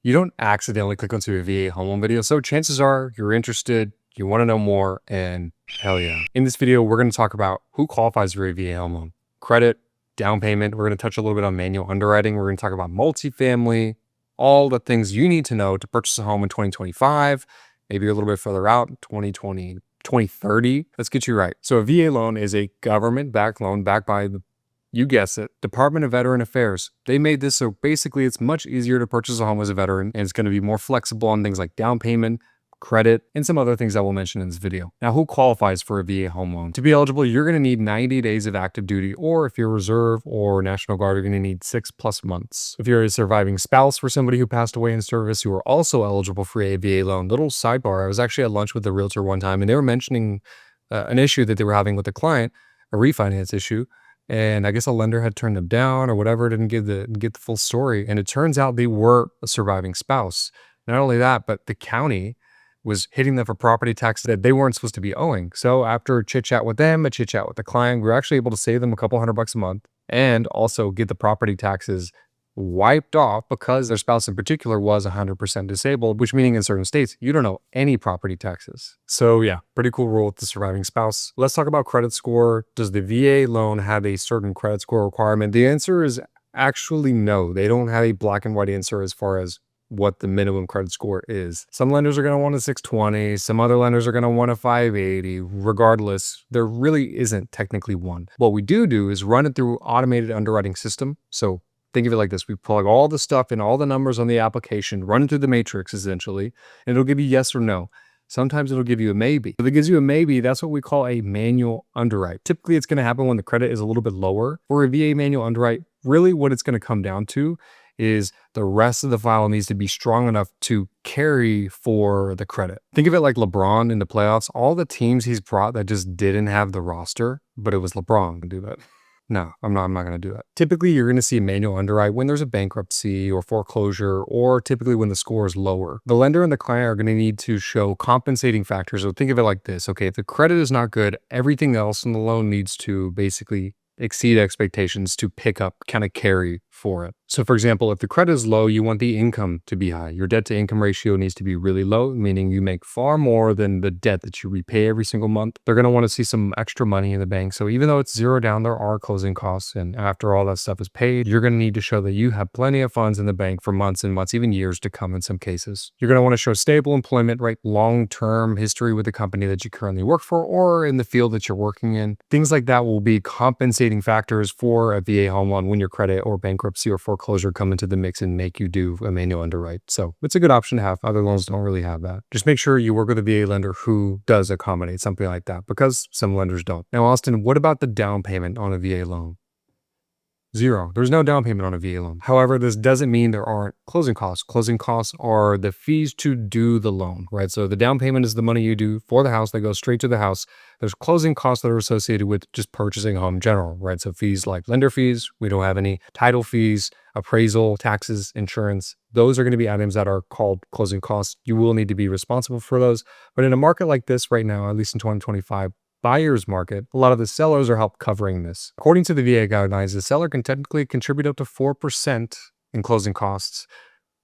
You don't accidentally click onto a VA home loan video, so chances are you're interested, you want to know more, and hell yeah. In this video, we're going to talk about who qualifies for a VA home loan, credit, down payment. We're going to touch a little bit on manual underwriting. We're going to talk about multifamily, all the things you need to know to purchase a home in 2025, maybe a little bit further out, 2020, 2030. Let's get you right. So a VA loan is a government-backed loan backed by the, you guess it, Department of Veteran Affairs. They made this so basically it's much easier to purchase a home as a veteran, and it's going to be more flexible on things like down payment, credit, and some other things I will mention in this video. Now, who qualifies for a VA home loan? To be eligible, you're going to need 90 days of active duty, or if you're Reserve or National Guard, you're going to need 6+ months. If you're a surviving spouse for somebody who passed away in service, you are also eligible for a VA loan. Little sidebar, I was actually at lunch with a realtor one time, and they were mentioning an issue that they were having with a client, a refinance issue. And I guess a lender had turned them down or whatever, didn't get the full story. And it turns out they were a surviving spouse. Not only that, but the county was hitting them for property taxes that they weren't supposed to be owing. So after a chit chat with them, a chit chat with the client, we were actually able to save them a couple $100 a month and also get the property taxes wiped off because their spouse in particular was 100% disabled, which meaning in certain states, you don't owe any property taxes. So yeah, pretty cool rule with the surviving spouse. Let's talk about credit score. Does the VA loan have a certain credit score requirement? The answer is actually no. They don't have a black and white answer as far as what the minimum credit score is. Some lenders are going to want a 620, some other lenders are going to want a 580. Regardless, there really isn't technically one. What we do is run it through automated underwriting system. So think of it like this. We plug all the stuff in, all the numbers on the application, run it through the matrix essentially, and it'll give you yes or no. Sometimes it'll give you a maybe. If it gives you a maybe, that's what we call a manual underwrite. Typically, it's going to happen when the credit is a little bit lower. For a VA manual underwrite, really what it's going to come down to is the rest of the file needs to be strong enough to carry for the credit. Think of it like LeBron in the playoffs. All the teams he's brought that just didn't have the roster, but it was LeBron to do that. No, I'm not going to do that. Typically, you're going to see a manual underwrite when there's a bankruptcy or foreclosure, or typically when the score is lower. The lender and the client are going to need to show compensating factors. So think of it like this. Okay, if the credit is not good, everything else in the loan needs to basically exceed expectations to pick up, kind of carry for it. So for example, if the credit is low, you want the income to be high. Your debt to income ratio needs to be really low, meaning you make far more than the debt that you repay every single month. They're going to want to see some extra money in the bank. So even though it's zero down, there are closing costs. And after all that stuff is paid, you're going to need to show that you have plenty of funds in the bank for months and months, even years to come in some cases. You're going to want to show stable employment, right? Long-term history with the company that you currently work for or in the field that you're working in. Things like that will be compensating factors for a VA home loan when your credit or bankruptcy or foreclosure come into the mix and make you do a manual underwrite. So it's a good option to have. Other loans don't really have that. Just make sure you work with a VA lender who does accommodate something like that because some lenders don't. Now, Austin, what about the down payment on a VA loan? Zero. There's no down payment on a VA loan. However, this doesn't mean there aren't closing costs. Closing costs are the fees to do the loan, right? So the down payment is the money you do for the house that goes straight to the house. There's closing costs that are associated with just purchasing a home in general, right? So fees like lender fees, we don't have any. Title fees, appraisal, taxes, insurance. Those are going to be items that are called closing costs. You will need to be responsible for those. But in a market like this right now, at least in 2025, buyer's market, a lot of the sellers are help covering this. According to the VA guidelines, the seller can technically contribute up to 4% in closing costs,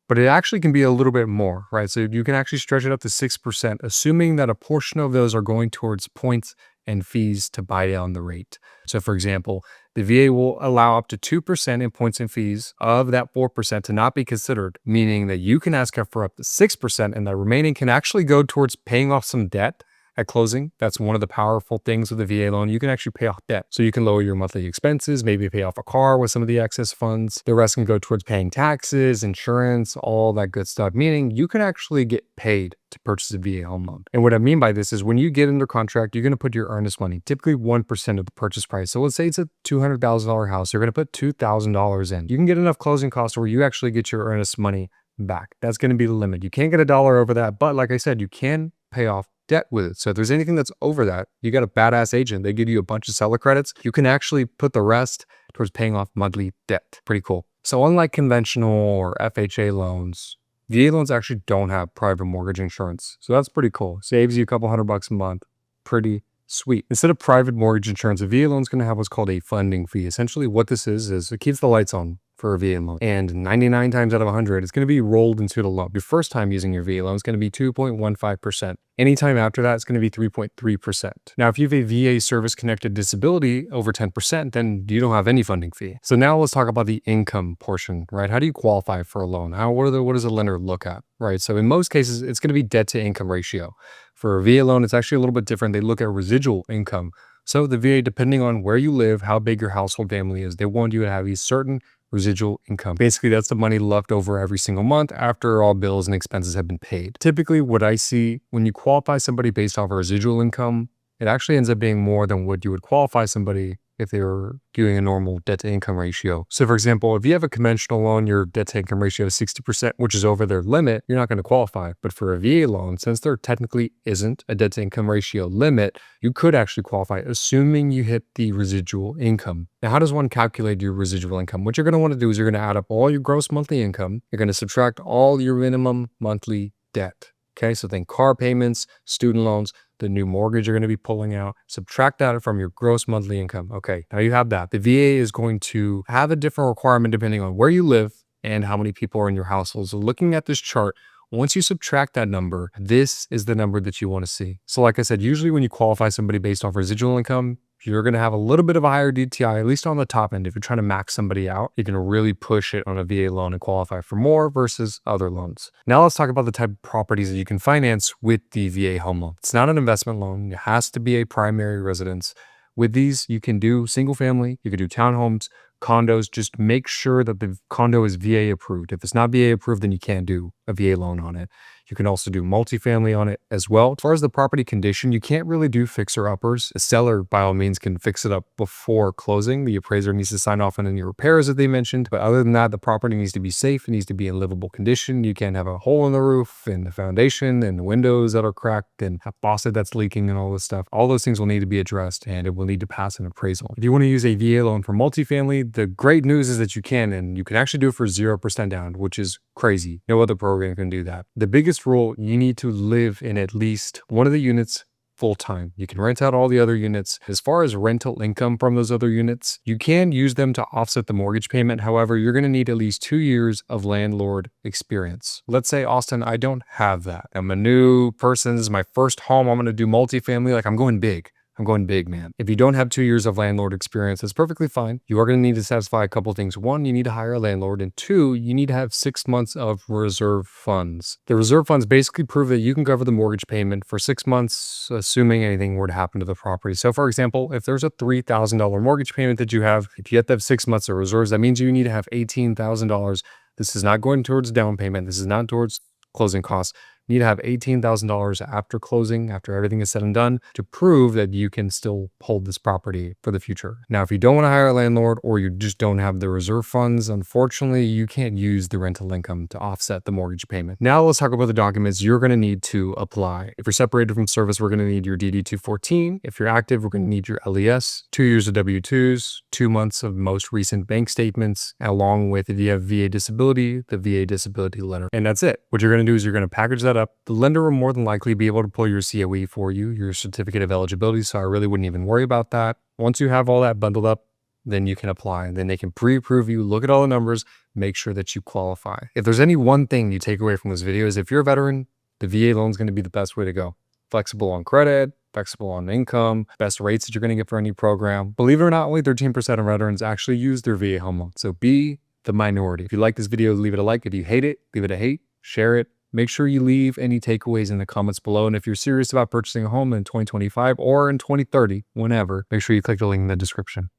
but it actually can be a little bit more, right? So you can actually stretch it up to 6%, assuming that a portion of those are going towards points and fees to buy down the rate. So for example, the VA will allow up to 2% in points and fees of that 4% to not be considered, meaning that you can ask for up to 6% and the remaining can actually go towards paying off some debt at closing. That's one of the powerful things with a VA loan. You can actually pay off debt. So you can lower your monthly expenses, maybe pay off a car with some of the excess funds. The rest can go towards paying taxes, insurance, all that good stuff, meaning you can actually get paid to purchase a VA home loan. And what I mean by this is when you get under contract, you're going to put your earnest money, typically 1% of the purchase price. So let's say it's a $200,000 house. You're going to put $2,000 in. You can get enough closing costs where you actually get your earnest money back. That's going to be the limit. You can't get $1 over that, but like I said, you can pay off debt with it. So if there's anything that's over that, you got a badass agent. They give you a bunch of seller credits. You can actually put the rest towards paying off monthly debt. Pretty cool. So unlike conventional or FHA loans, VA loans actually don't have private mortgage insurance. So that's pretty cool. Saves you a couple $100 a month. Pretty sweet. Instead of private mortgage insurance, a VA loan is going to have what's called a funding fee. Essentially what this is it keeps the lights on for a VA loan. And 99 times out of 100, it's going to be rolled into the loan. Your first time using your VA loan is going to be 2.15%. Anytime after that, it's going to be 3.3%. Now, if you have a VA service-connected disability over 10%, then you don't have any funding fee. So now let's talk about the income portion, right? How do you qualify for a loan? What does a lender look at, right? So in most cases, it's going to be debt to income ratio. For a VA loan, it's actually a little bit different. They look at residual income. So the VA, depending on where you live, how big your household family is, they want you to have a certain residual income. Basically, that's the money left over every single month after all bills and expenses have been paid. Typically, what I see when you qualify somebody based off of residual income, it actually ends up being more than what you would qualify somebody if they were doing a normal debt to income ratio. So for example, if you have a conventional loan, your debt to income ratio is 60%, which is over their limit, you're not going to qualify. But for a VA loan, since there technically isn't a debt to income ratio limit, you could actually qualify, assuming you hit the residual income. Now, how does one calculate your residual income? What you're going to want to do is you're going to add up all your gross monthly income. You're going to subtract all your minimum monthly debt. Okay, so think car payments, student loans, the new mortgage you're going to be pulling out, subtract that from your gross monthly income. Okay, now you have that. The VA is going to have a different requirement depending on where you live and how many people are in your household. So looking at this chart, once you subtract that number, this is the number that you want to see. So like I said, usually when you qualify somebody based off residual income, you're going to have a little bit of a higher DTI, at least on the top end. If you're trying to max somebody out, you can really push it on a VA loan and qualify for more versus other loans. Now let's talk about the type of properties that you can finance with the VA home loan. It's not an investment loan. It has to be a primary residence. With these, you can do single family, you can do townhomes, condos. Just make sure that the condo is VA approved. If it's not VA approved, then you can't do a VA loan on it. You can also do multifamily on it as well. As far as the property condition, you can't really do fixer-uppers. A seller, by all means, can fix it up before closing. The appraiser needs to sign off on any repairs that they mentioned. But other than that, the property needs to be safe. It needs to be in livable condition. You can't have a hole in the roof and the foundation and the windows that are cracked and a faucet that's leaking and all this stuff. All those things will need to be addressed and it will need to pass an appraisal. If you want to use a VA loan for multifamily, the great news is that you can, and you can actually do it for 0% down, which is crazy. No other program can do that. The biggest rule, you need to live in at least one of the units full time. You can rent out all the other units. As far as rental income from those other units, you can use them to offset the mortgage payment. However, you're going to need at least 2 years of landlord experience. Let's say, Austin, I don't have that. I'm a new person. This is my first home. I'm going to do multifamily. Like, I'm going big. I'm going big, man. If you don't have 2 years of landlord experience, that's perfectly fine. You are going to need to satisfy a couple of things. One, you need to hire a landlord. And two, you need to have 6 months of reserve funds. The reserve funds basically prove that you can cover the mortgage payment for 6 months, assuming anything were to happen to the property. So for example, if there's a $3,000 mortgage payment that you have, if you have to have 6 months of reserves, that means you need to have $18,000. This is not going towards down payment. This is not towards closing costs. You need to have $18,000 after closing, after everything is said and done, to prove that you can still hold this property for the future. Now, if you don't want to hire a landlord or you just don't have the reserve funds, unfortunately, you can't use the rental income to offset the mortgage payment. Now, let's talk about the documents you're going to need to apply. If you're separated from service, we're going to need your DD-214. If you're active, we're going to need your LES, 2 years of W-2s, 2 months of most recent bank statements, along with, if you have VA disability, the VA disability letter. And that's it. What you're going to do is you're going to package that up. The lender will more than likely be able to pull your COE for you, your certificate of eligibility, so I really wouldn't even worry about that. Once you have all that bundled up, then you can apply, and then they can pre-approve you, look at all the numbers, make sure that you qualify. If there's any one thing you take away from this video is if you're a veteran, the VA loan is going to be the best way to go. Flexible on credit, flexible on income, best rates that you're going to get for any program. Believe it or not, only 13% of veterans actually use their VA home loan, so be the minority. If you like this video, leave it a like. If you hate it, leave it a hate, share it. Make sure you leave any takeaways in the comments below. And if you're serious about purchasing a home in 2025 or in 2030, whenever, make sure you click the link in the description.